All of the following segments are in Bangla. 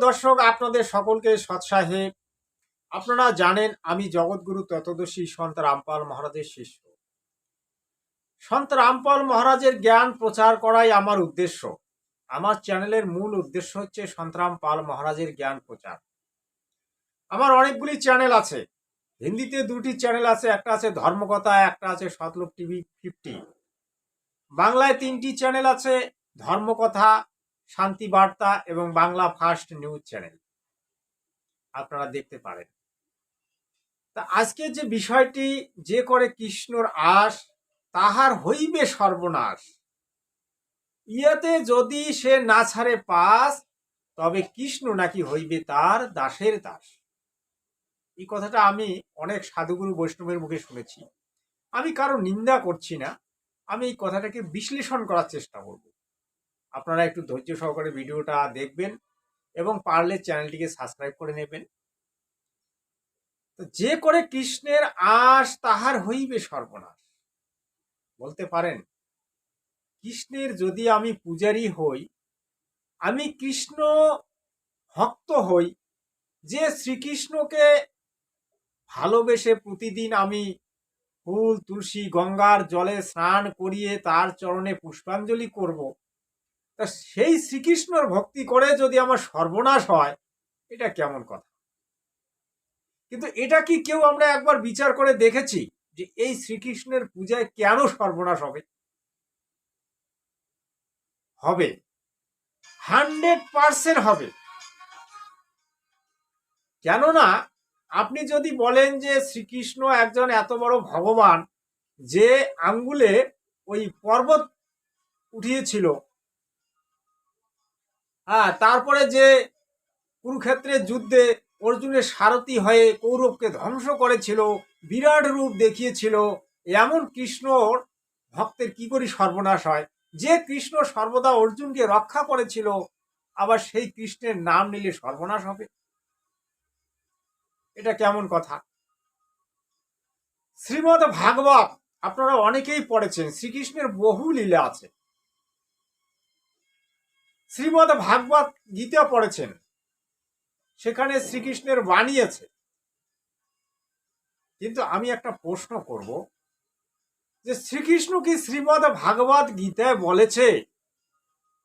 দর্শক, আপনাদের সকলকে সৎসাহে। আপনারা জানেন আমি জগৎগুরু তত্ত্বদর্শী সন্ত রামপাল মহারাজের শিষ্য। সন্ত রামপাল মহারাজের জ্ঞান প্রচার করাই আমার উদ্দেশ্য। আমার চ্যানেলের মূল উদ্দেশ্য হচ্ছে সন্ত রামপাল মহারাজের জ্ঞান প্রচার। আমার অনেকগুলি চ্যানেল আছে। হিন্দিতে 2টি চ্যানেল আছে, একটা আছে ধর্মকথা, একটা আছে সতলোক টিভি 50। বাংলায় 3টি চ্যানেল আছে, ধর্মকথা, শান্তি বার্তা এবং বাংলা ফার্স্ট নিউজ চ্যানেল। আপনারা দেখতে পারেন। তা আজকে যে বিষয়টি, যে করে কৃষ্ণর আশ তাহার হইবে সর্বনাশ, ইহাতে যদি সে না ছাড়ে পাস, তবে কৃষ্ণ নাকি হইবে তার দাসের দাস। এই কথাটা আমি অনেক সাধুগুরু বৈষ্ণবের মুখে শুনেছি। আমি কারো নিন্দা করছি না, আমি এই কথাটাকে বিশ্লেষণ করার চেষ্টা করব। আপনারা একটু ধৈর্য সহকারে ভিডিওটা দেখবেন এবং পারলে চ্যানেলটিকে সাবস্ক্রাইব করে নেবেন। যে করে কৃষ্ণের আশ তাহার হইবে সর্বনাশ, বলতে পারেন কৃষ্ণের যদি আমি পূজারী হই, আমি কৃষ্ণ ভক্ত হই, যে শ্রীকৃষ্ণকে ভালোবেসে প্রতিদিন আমি ফুল তুলসী গঙ্গার জলে স্নান করিয়ে তার চরণে পুষ্পাঞ্জলি করব, তা সেই শ্রীকৃষ্ণর ভক্তি করে যদি আমার সর্বনাশ হয়, এটা কেমন কথা? কিন্তু এটা কি কেউ আমরা একবার বিচার করে দেখেছি যে এই শ্রীকৃষ্ণের পূজায় কেন সর্বনাশ হবে? হবে, 100% হবে। কেননা আপনি যদি বলেন যে শ্রীকৃষ্ণ একজন এত বড় ভগবান, যে আঙ্গুলে ওই পর্বত উঠিয়েছিল, তারপরে যে কুরুক্ষেত্রের যুদ্ধে অর্জুনের সারথি হয়ে কৌরবকে ধ্বংস করেছিল, বিরাট রূপ দেখিয়েছিল, এমন কৃষ্ণর ভক্তের কি করে সর্বনাশ হয়? যে কৃষ্ণ সর্বদা অর্জুনকে রক্ষা করেছিল, আবার সেই কৃষ্ণের নাম নিলে সর্বনাশ হবে? এটা কেমন কথা? শ্রীমদ ভাগবত আপনারা অনেকেই পড়েছেন, শ্রীকৃষ্ণের বহু লীলা আছে। শ্রীমদ ভাগবত গীতা পড়েছেন, সেখানে শ্রীকৃষ্ণের বাণী আছে। কিন্তু আমি একটা প্রশ্ন করব, যে শ্রীকৃষ্ণ কি শ্রীমদ ভাগবত গীতায় বলেছে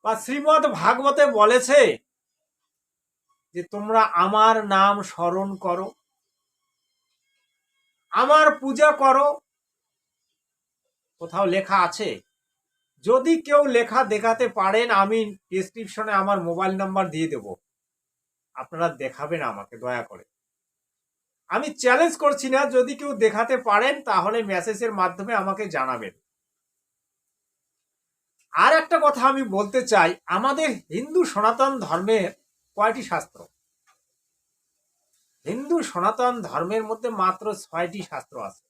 বা শ্রীমদ ভাগবতে বলেছে যে তোমরা আমার নাম স্মরণ করো, আমার পূজা করো? কোথাও লেখা আছে? যদি কেউ লেখা দেখাতে পারেন, আমি ডেসক্রিপশনে আমার মোবাইল নাম্বার দিয়ে দেব, আপনারা দেখাবেন আমাকে দয়া করে। আমি চ্যালেঞ্জ করছি না, যদি কেউ দেখাতে পারেন তাহলে মেসেজের মাধ্যমে আমাকে জানাবেন। আর একটা কথা আমি বলতে চাই, আমাদের হিন্দু সনাতন ধর্মের কয়টি শাস্ত্র? হিন্দু সনাতন ধর্মের মধ্যে মাত্র 6টি শাস্ত্র আছে।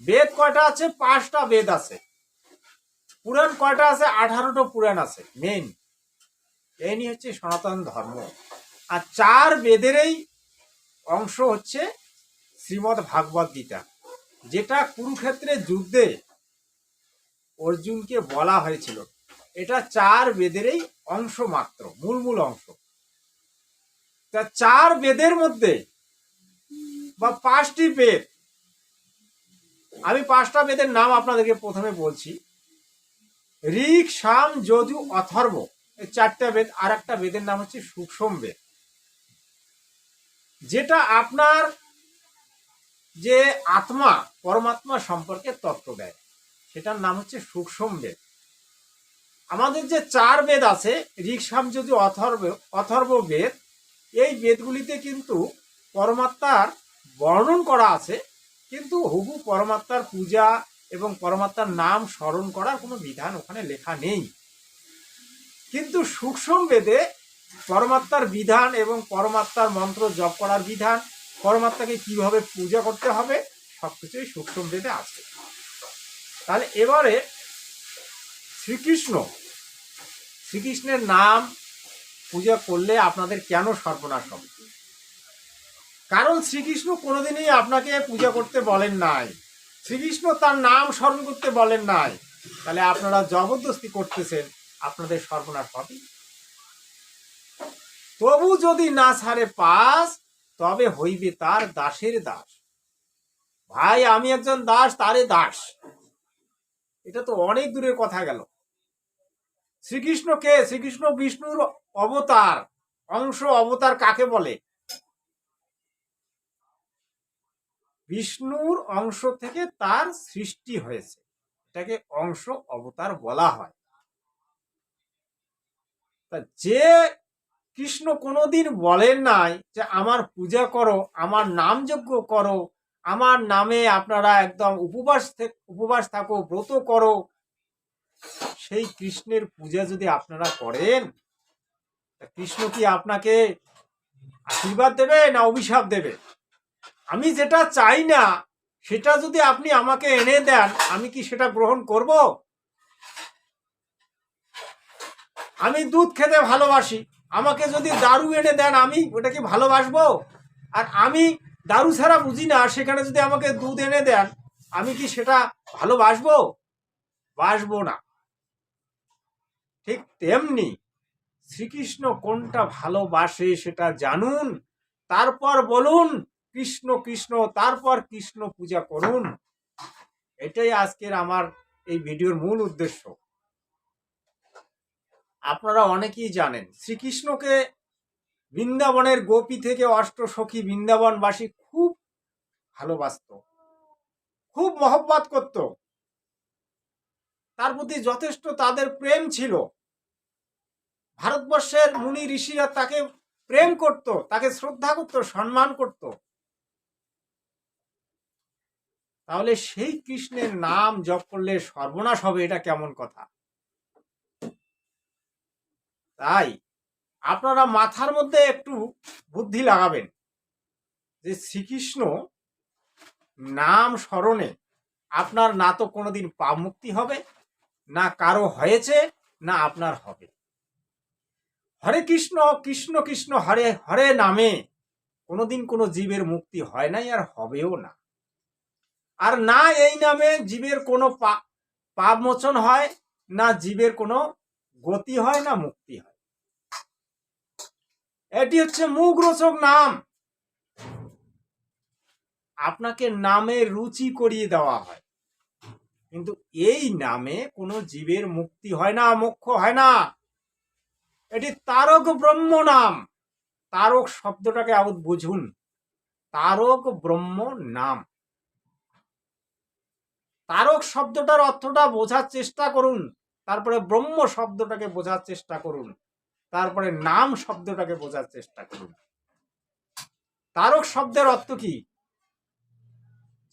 বেদ কয়টা আছে? 5টা বেদ আছে। পুরাণ কয়টা আছে? 18টা পুরাণ আছে। মেন এই নিয়ে হচ্ছে সনাতন ধর্ম। আর 4 বেদেরই অংশ হচ্ছে শ্রীমদ ভাগবত গীতা, যেটা কুরুক্ষেত্রের যুদ্ধে অর্জুনকে বলা হয়েছিল। এটা 4 বেদেরই অংশ মাত্র, মূল অংশ। তা 4 বেদের মধ্যে বা 5টি বেদ, আমি 5টা বেদের নাম আপনাদেরকে প্রথমে বলছি। ঋক, সাম, যজু, অথর্ব, এই 4টা বেদ। আর একটা বেদের নাম হচ্ছে সুক্ষ্ম বেদ, যেটা আপনার যে আত্মা পরমাত্মা সম্পর্কে তত্ত্ব দেয়, সেটার নাম হচ্ছে সুক্ষ্ম বেদ। আমাদের যে 4 বেদ আছে, ঋক, সাম, যজু, অথর্ব বেদ, এই বেদগুলিতে কিন্তু পরমাত্মার বর্ণন করা আছে, কিন্তু হুবহু পরমাত্মার পূজা এবং পরমাত্মার নাম স্মরণ করার কোনো বিধান ওখানে লেখা নেই। কিন্তু সূক্ষ্ম বেদে পরমাত্মার বিধান এবং পরমাত্মার মন্ত্র জপ করার বিধান, পরমাত্মাকে কিভাবে পূজা করতে হবে, সবকিছুই সূক্ষ্ম বেদে আছে। তাহলে এবারে শ্রীকৃষ্ণের নাম পূজা করলে আপনাদের কেন সর্বনাশ হবে? কারণ শ্রীকৃষ্ণ কোনোদিনই আপনাকে পূজা করতে বলেন নাই, শ্রীকৃষ্ণ তার নাম স্মরণ করতে বলেন নাই। তাহলে আপনারা জবরদস্তি করতেছেন, আপনাদের সর্বনাশ হবে। তবু যদি না ছাড়ে পাস, তবে হইবে তার দাসের দাস। ভাই আমি একজন দাস, তারে দাস, এটা তো অনেক দূরের কথা গেল। শ্রীকৃষ্ণ কে? শ্রীকৃষ্ণ বিষ্ণুর অবতার, অংশ। অবতার কাকে বলে? বিষ্ণুর অংশ থেকে তার সৃষ্টি হয়েছে, এটাকে অংশ অবতার বলা হয়। তা যে কৃষ্ণ কোনোদিন বলেন নাই যে আমার পূজা করো, আমার নাম যজ্ঞ করো, আমার নামে আপনারা একদম উপবাস থাকো, ব্রত করো, সেই কৃষ্ণের পূজা যদি আপনারা করেন, কৃষ্ণ কি আপনাকে আশীর্বাদ দেবে না অভিশাপ দেবে? আমি যেটা চাই না সেটা যদি আপনি আমাকে এনে দেন, আমি কি সেটা গ্রহণ করব? আমি দুধ খেতে ভালোবাসি, আমাকে যদি দারু এনে দেন, আমি ওটাকে ভালোবাসবো? আর আমি দারু ছাড়া বুঝি না, সেখানে যদি আমাকে দুধ এনে দেন, আমি কি সেটা ভালোবাসবো? বাসবো না। ঠিক তেমনি শ্রীকৃষ্ণ কোনটা ভালোবাসে সেটা জানুন, তারপর বলুন কৃষ্ণ কৃষ্ণ, তারপর কৃষ্ণ পূজা করুন। এটাই আজকের আমার এই ভিডিওর মূল উদ্দেশ্য। আপনারা অনেকেই জানেন শ্রীকৃষ্ণকে বৃন্দাবনের গোপী থেকে অষ্টসখী বৃন্দাবনবাসী খুব ভালোবাসত, খুব মহব্বত করত, তার প্রতি যথেষ্ট তাদের প্রেম ছিল। ভারতবর্ষের মুনি ঋষিরা তাকে প্রেম করত, তাকে শ্রদ্ধা করত, সম্মান করত। তাহলে সেই কৃষ্ণের নাম জপ করলে সর্বনাশ হবে, এটা কেমন কথা? তাই আপনারা মাথার মধ্যে একটু বুদ্ধি লাগাবেন যে শ্রীকৃষ্ণ নাম স্মরণে আপনার না তো কোনোদিন পাপ মুক্তি হবে, না কারো হয়েছে, না আপনার হবে। হরে কৃষ্ণ কৃষ্ণ কৃষ্ণ হরে হরে নামে কোনোদিন কোনো জীবের মুক্তি হয় নাই, আর হবেও না। আর না এই নামে জীবের কোনো পাপ মোচন হয়, না জীবের কোনো গতি হয়, না মুক্তি হয়। এটি হচ্ছে মুখরোচক নাম। আপনাকে নামে রুচি করিয়ে দেওয়া হয়, কিন্তু এই নামে কোনো জীবের মুক্তি হয় না, মোক্ষ হয় না। এটি তারক ব্রহ্ম নাম। তারক শব্দটাকে আবার বুঝুন, তারক ব্রহ্ম নাম। তারক শব্দটার অর্থটা বোঝার চেষ্টা করুন, তারপরে ব্রহ্ম শব্দটাকে বোঝার চেষ্টা করুন, তারপরে নাম শব্দটাকে বোঝার চেষ্টা করুন। তারক শব্দের অর্থ কি?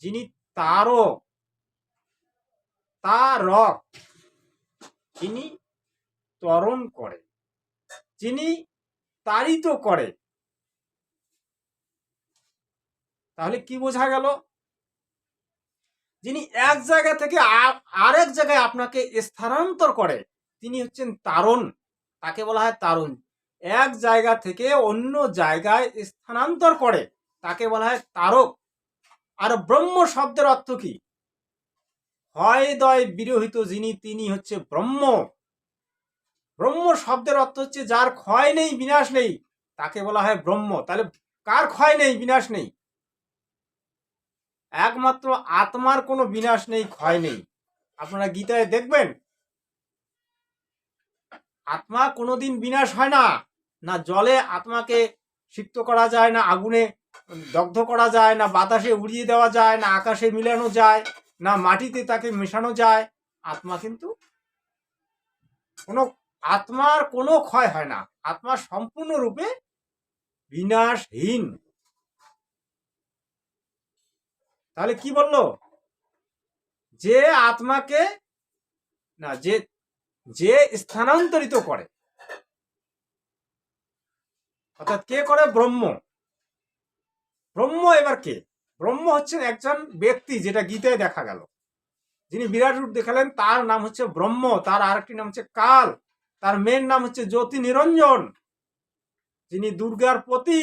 যিনি তারক, তারক, যিনি ত্বরণ করে, যিনি তাড়িত করে। তাহলে কি বোঝা গেল? যিনি এক জায়গা থেকে আরেক জায়গায় আপনাকে স্থানান্তর করে, তিনি হচ্ছেন তারণ। তাকে বলা হয় তারণ। এক জায়গা থেকে অন্য জায়গায় স্থানান্তর করে, তাকে বলা হয় তারক। আর ব্রহ্ম শব্দের অর্থ কি? হয় দয় বিরহিত যিনি, তিনি হচ্ছে ব্রহ্ম। ব্রহ্ম শব্দের অর্থ হচ্ছে যার ক্ষয় নেই, বিনাশ নেই, তাকে বলা হয় ব্রহ্ম। তাহলে কার ক্ষয় নেই, বিনাশ নেই? একমাত্র আত্মার কোনো বিনাশ নেই, ক্ষয় নেই। আপনারা গীতায় দেখবেন আত্মা কোনোদিন বিনাশ হয় না। না জলে আত্মাকে সিক্ত করা যায়, না আগুনে দগ্ধ করা যায়, না বাতাসে উড়িয়ে দেওয়া যায়, না আকাশে মিলানো যায়, না মাটিতে তাকে মেশানো যায়। আত্মা কিন্তু আত্মার কোনো ক্ষয় হয় না। আত্মা সম্পূর্ণরূপে বিনাশহীন। তাহলে কি বললো? যে আত্মাকে না, যে স্থানান্তরিত করে, অর্থাৎ কে করে? ব্রহ্ম। ব্রহ্ম এবার কে? ব্রহ্ম হচ্ছেন একজন ব্যক্তি, যেটা গীতায় দেখা গেল। যিনি বিরাট রূপ দেখালেন তার নাম হচ্ছে ব্রহ্ম। তার আরেকটি নাম হচ্ছে কাল। তার মেন নাম হচ্ছে জ্যোতি নিরঞ্জন। যিনি দুর্গার পতি,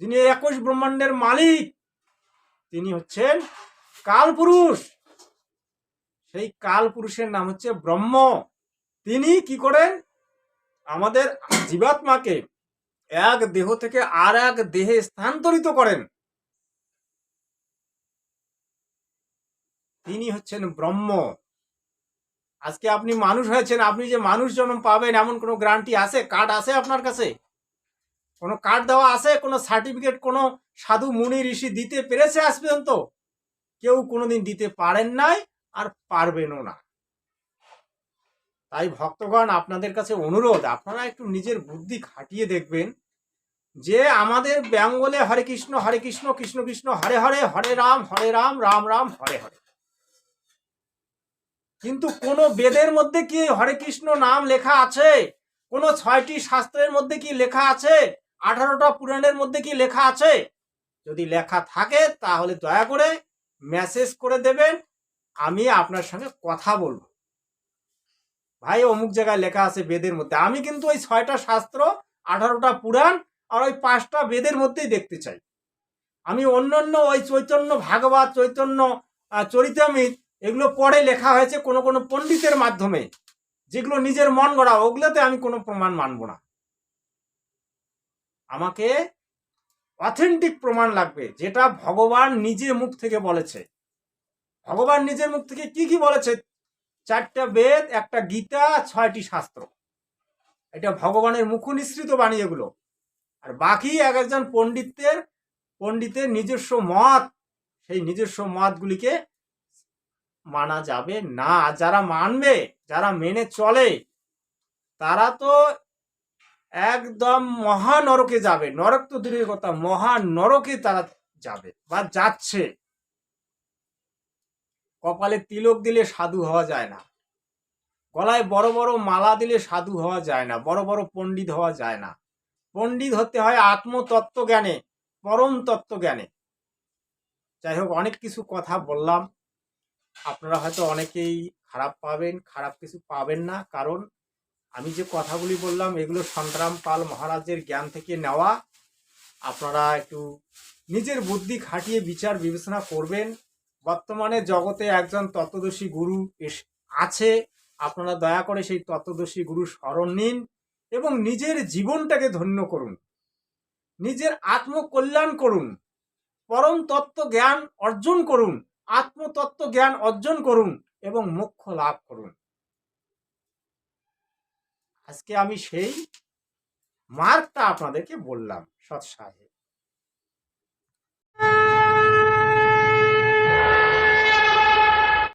যিনি 21 ব্রহ্মাণ্ডের মালিক, তিনি হচ্ছেন কাল পুরুষ। সেই কাল পুরুষের নাম হচ্ছে ব্রহ্ম। তিনি কি করেন? আমাদের জীবাত্মাকে এক দেহ থেকে আর এক দেহে স্থানান্তরিত করেন, তিনি হচ্ছেন ব্রহ্ম। আজকে আপনি মানুষ হয়েছেন, আপনি যে মানুষ জন্ম পাবেন এমন কোনো গ্যারান্টি আছে? কার্ড আছে আপনার কাছে? কোনো কার্ড দেওয়া আছে? কোনো সার্টিফিকেট কোনো সাধু মুনি ঋষি দিতে পেরেছে আজ পর্যন্ত? কেউ কোনোদিন দিতে পারেন নাই, আর পারবেনও না। তাই ভক্তগণ, আপনাদের কাছে অনুরোধ, আপনারা একটু নিজের বুদ্ধি খাটিয়ে দেখবেন যে আমাদের বেঙ্গলে হরে কৃষ্ণ কৃষ্ণ কৃষ্ণ হরে হরে, হরে রাম রাম রাম হরে হরে। কিন্তু কোন বেদের মধ্যে কি হরে কৃষ্ণ নাম লেখা আছে? কোন 6টি শাস্ত্রের মধ্যে কি লেখা আছে? 18টা পুরাণের মধ্যে কি লেখা আছে? যদি লেখা থাকে তাহলে দয়া করে মেসেজ করে দেবেন, আমি আপনার সঙ্গে কথা বলবো। ভাই অমুক জায়গায় লেখা আছে বেদের মধ্যে। আমি কিন্তু ওই 6টা শাস্ত্র, 18টা পুরাণ আর ওই 5টা বেদের মধ্যেই দেখতে চাই। আমি অন্যান্য ওই চৈতন্য ভাগবত, চৈতন্য চরিতামৃত, এগুলো পরে লেখা হয়েছে কোনো কোনো পণ্ডিতের মাধ্যমে, যেগুলো নিজের মন গড়া, ওগুলোতে আমি কোনো প্রমাণ মানব না। আমাকে অথেন্টিক প্রমাণ লাগবে, যেটা ভগবান নিজে মুখ থেকে বলেছে। ভগবান নিজের মুখ থেকে কি কি বলেছে? 4টা বেদ, একটা গীতা, 6টি শাস্ত্র। এটা ভগবানের মুখ নিঃসৃত বাণী এগুলো। আর বাকি এক একজন পণ্ডিতের নিজস্ব মত, সেই নিজস্ব মতগুলিকে মানা যাবে না। যারা মানবে, যারা মেনে চলে, তারা তো একদম মহানরকে যাবে। নরক তো দূরের কথা, মহানরকে তারা যাবে বা যাচ্ছে। কপালে তিলক দিলে সাধু হওয়া যায় না, গলায় বড় বড় মালা দিলে সাধু হওয়া যায় না, বড় বড় পণ্ডিত হওয়া যায় না। পণ্ডিত হতে হয় আত্মতত্ত্ব জ্ঞানে, পরম তত্ত্ব জ্ঞানে। যাই হোক, অনেক কিছু কথা বললাম, আপনারা হয়তো অনেকেই খারাপ পাবেন, খারাপ কিছু পাবেন না, কারণ আমি যে কথাগুলি বললাম এগুলো সন্তরাম পাল মহারাজের জ্ঞান থেকে নেওয়া। আপনারা একটু নিজের বুদ্ধি খাটিয়ে বিচার বিবেচনা করবেন। বর্তমানে জগতে একজন তত্ত্বদর্শী গুরু আছে, আপনারা দয়া করে সেই তত্ত্বদর্শী গুরুর শরণ নিন এবং নিজের জীবনটাকে ধন্য করুন, নিজের আত্মকল্যাণ করুন, পরম তত্ত্ব জ্ঞান অর্জন করুন, আত্মতত্ত্ব জ্ঞান অর্জন করুন এবং মোক্ষ লাভ করুন। আজকে আমি সেই মার্গটা আপনাদেরকে বললাম সৎসাহে।